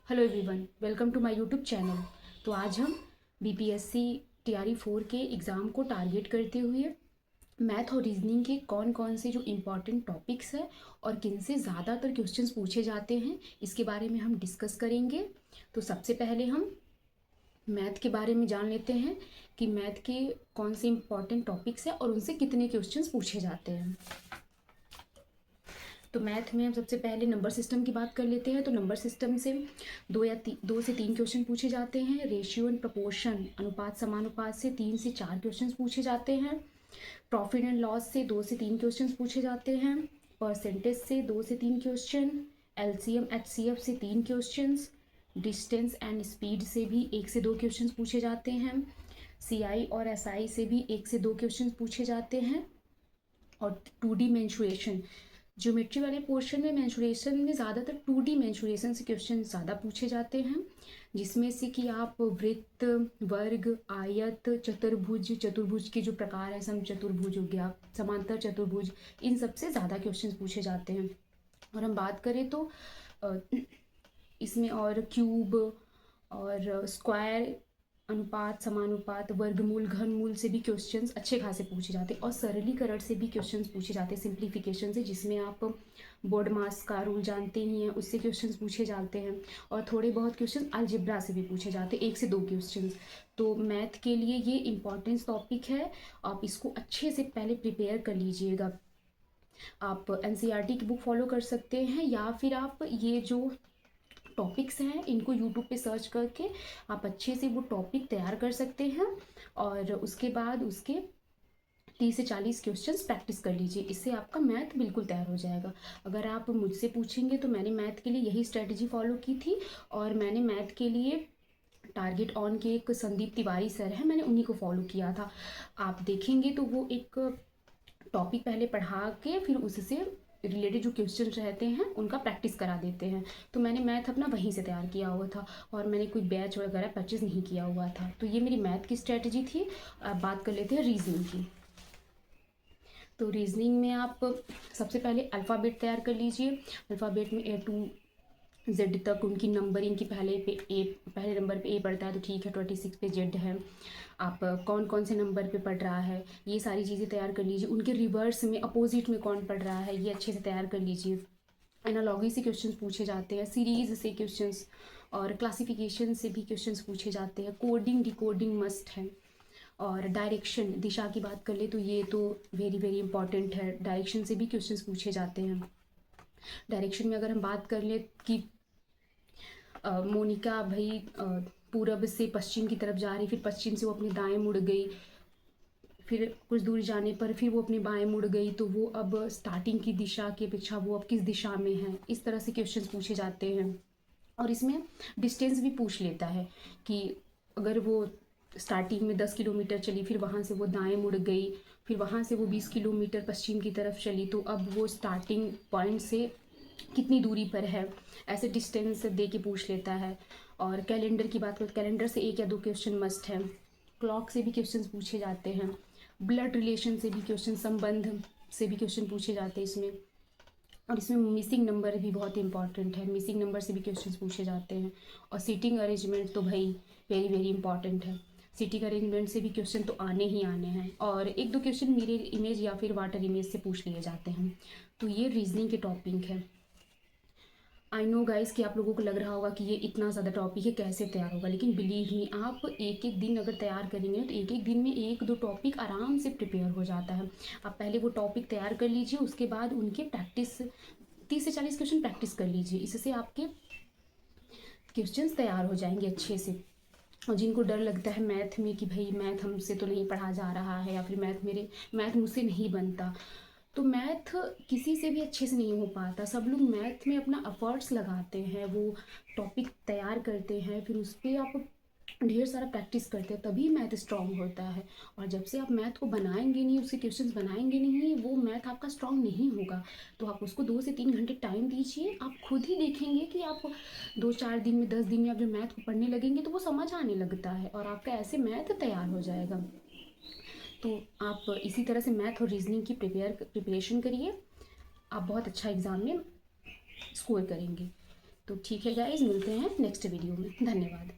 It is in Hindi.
Hello everyone, welcome to my YouTube channel. तो आज हम बीपीएससी टीआरई 4 के एग्ज़ाम को टारगेट करते हुए मैथ और रीजनिंग के कौन कौन से जो इम्पॉर्टेंट टॉपिक्स हैं और किन से ज़्यादातर क्वेश्चंस पूछे जाते हैं इसके बारे में हम डिस्कस करेंगे। तो सबसे पहले हम मैथ के बारे में जान लेते हैं कि मैथ के कौन से इम्पॉर्टेंट टॉपिक्स हैं और उनसे कितने क्वेश्चंस पूछे जाते हैं। तो मैथ में हम सबसे पहले नंबर सिस्टम की बात कर लेते हैं। तो नंबर सिस्टम से दो से तीन क्वेश्चन पूछे जाते हैं। रेशियो एंड प्रपोर्शन, अनुपात समानुपात से 3 से 4 क्वेश्चन पूछे जाते हैं। प्रॉफिट एंड लॉस से 2 से 3 क्वेश्चन पूछे जाते हैं। परसेंटेज से 2 से 3 क्वेश्चन। एलसीएम एचसीएफ से 3 क्वेश्चन। डिस्टेंस एंड स्पीड से भी 1 से 2 क्वेश्चन पूछे जाते हैं। सीआई और एसआई से भी 1 से 2 क्वेश्चन पूछे जाते हैं। और 2D मेंसुरेशन, ज्योमेट्री वाले पोर्शन में मेंसुरेशन में ज़्यादातर 2D मेंसुरेशन से क्वेश्चन ज़्यादा पूछे जाते हैं, जिसमें से कि आप वृत्त, वर्ग, आयत, चतुर्भुज, चतुर्भुज के जो प्रकार है, समचतुर्भुज हो गया, समांतर चतुर्भुज, इन सबसे ज़्यादा क्वेश्चन पूछे जाते हैं। और हम बात करें तो इसमें और क्यूब और स्क्वायर, अनुपात समानुपात, वर्गमूल, घनमूल से भी क्वेश्चंस अच्छे खासे पूछे जाते हैं। और सरलीकरण से भी क्वेश्चंस पूछे जाते हैं, सिंप्लीफिकेशन से, जिसमें आप बोर्ड मास का रूल जानते ही हैं, उससे क्वेश्चंस पूछे जाते हैं। और थोड़े बहुत क्वेश्चन अलजेब्रा से भी पूछे जाते हैं, 1 से 2 क्वेश्चंस। तो मैथ के लिए ये इम्पॉर्टेंस टॉपिक है, आप इसको अच्छे से पहले प्रिपेयर कर लीजिएगा। आप एनसीईआरटी की बुक फॉलो कर सकते हैं या फिर आप ये जो टॉपिक्स हैं इनको यूट्यूब पे सर्च करके आप अच्छे से वो टॉपिक तैयार कर सकते हैं। और उसके बाद उसके 30 से 40 क्वेश्चंस प्रैक्टिस कर लीजिए, इससे आपका मैथ बिल्कुल तैयार हो जाएगा। अगर आप मुझसे पूछेंगे तो मैंने मैथ के लिए यही स्ट्रेटजी फॉलो की थी। और मैंने मैथ के लिए टारगेट ऑन के एक संदीप तिवारी सर हैं, मैंने उन्हीं को फॉलो किया था। आप देखेंगे तो वो एक टॉपिक पहले पढ़ा के फिर उससे रिलेटेड जो क्वेश्चन रहते हैं उनका प्रैक्टिस करा देते हैं। तो मैंने मैथ अपना वहीं से तैयार किया हुआ था और मैंने कोई बैच वगैरह परचेज नहीं किया हुआ था। तो ये मेरी मैथ की स्ट्रेटजी थी। अब बात कर लेते हैं रीजनिंग की। तो रीजनिंग में आप सबसे पहले अल्फ़ाबेट तैयार कर लीजिए। अल्फ़ाबेट में A to Z तक उनकी नंबरिंग की पहले नंबर पे ए पड़ता है तो ठीक है, 26 पे जेड है। आप कौन कौन से नंबर पे पढ़ रहा है ये सारी चीज़ें तैयार कर लीजिए। उनके रिवर्स में अपोजिट में कौन पढ़ रहा है ये अच्छे से तैयार कर लीजिए। एनालॉगी से क्वेश्चंस पूछे जाते हैं, सीरीज से क्वेश्चंस और क्लासिफिकेशन से भी क्वेश्चंस पूछे जाते हैं। कोडिंग डिकोडिंग मस्ट है। और डायरेक्शन, दिशा की बात कर ले तो ये तो वेरी वेरी इंपॉर्टेंट है, डायरेक्शन से भी क्वेश्चंस पूछे जाते हैं। डायरेक्शन में अगर हम बात कर ले कि मोनिका भाई पूरब से पश्चिम की तरफ जा रही, फिर पश्चिम से वो अपने दाएं मुड़ गई, फिर कुछ दूर जाने पर फिर वो अपने बाएं मुड़ गई, तो वो अब स्टार्टिंग की दिशा की अपेक्षा वो अब किस दिशा में है, इस तरह से क्वेश्चंस पूछे जाते हैं। और इसमें डिस्टेंस भी पूछ लेता है कि अगर वो स्टार्टिंग में 10 किलोमीटर चली, फिर वहाँ से वो दाएं मुड़ गई, फिर वहाँ से वो 20 किलोमीटर पश्चिम की तरफ चली, तो अब वो स्टार्टिंग पॉइंट से कितनी दूरी पर है, ऐसे डिस्टेंस दे के पूछ लेता है। और कैलेंडर की बात करें, कैलेंडर से 1 या 2 क्वेश्चन मस्ट है। क्लॉक से भी क्वेश्चन पूछे जाते हैं। ब्लड रिलेशन से भी क्वेश्चन, संबंध से भी क्वेश्चन पूछे जाते हैं इसमें। और इसमें मिसिंग नंबर भी बहुत इंपॉर्टेंट है, मिसिंग नंबर से भी क्वेश्चंस पूछे जाते हैं। और सीटिंग अरेंजमेंट तो भाई वेरी वेरी इंपॉर्टेंट है, सीटिंग अरेंजमेंट से भी क्वेश्चन तो आने ही आने हैं। और 1-2 क्वेश्चन मिरर इमेज या फिर वाटर इमेज से पूछ लिए जाते हैं। तो ये रीजनिंग के टॉपिक है। आई नो गाइस कि आप लोगों को लग रहा होगा कि ये इतना ज़्यादा टॉपिक है, कैसे तैयार होगा, लेकिन बिलीव मी, आप एक एक दिन अगर तैयार करेंगे तो एक एक दिन में 1-2 टॉपिक आराम से प्रिपेयर हो जाता है। आप पहले वो टॉपिक तैयार कर लीजिए, उसके बाद उनके प्रैक्टिस 30 से 40 क्वेश्चन प्रैक्टिस कर लीजिए, इससे आपके क्वेश्चंस तैयार हो जाएंगे अच्छे से। और जिनको डर लगता है मैथ में कि भाई मैथ हमसे तो नहीं पढ़ा जा रहा है या फिर मैथ मुझसे नहीं बनता, तो मैथ किसी से भी अच्छे से नहीं हो पाता। सब लोग मैथ में अपना एफर्ट्स लगाते हैं, वो टॉपिक तैयार करते हैं, फिर उस पर आप ढेर सारा प्रैक्टिस करते हैं, तभी मैथ स्ट्रांग होता है। और जब से आप मैथ को बनाएंगे नहीं, उसके क्वेश्चंस बनाएंगे नहीं, वो मैथ आपका स्ट्रांग नहीं होगा। तो आप उसको 2 से 3 घंटे टाइम दीजिए, आप खुद ही देखेंगे कि आप 2-4 दिन में, 10 दिन में आप जब मैथ को पढ़ने लगेंगे तो वो समझ आने लगता है और आपका ऐसे मैथ तैयार हो जाएगा। तो आप इसी तरह से मैथ और रीजनिंग की प्रिपरेशन करिए, आप बहुत अच्छा एग्ज़ाम में स्कोर करेंगे। तो ठीक है गाइस, मिलते हैं नेक्स्ट वीडियो में। धन्यवाद।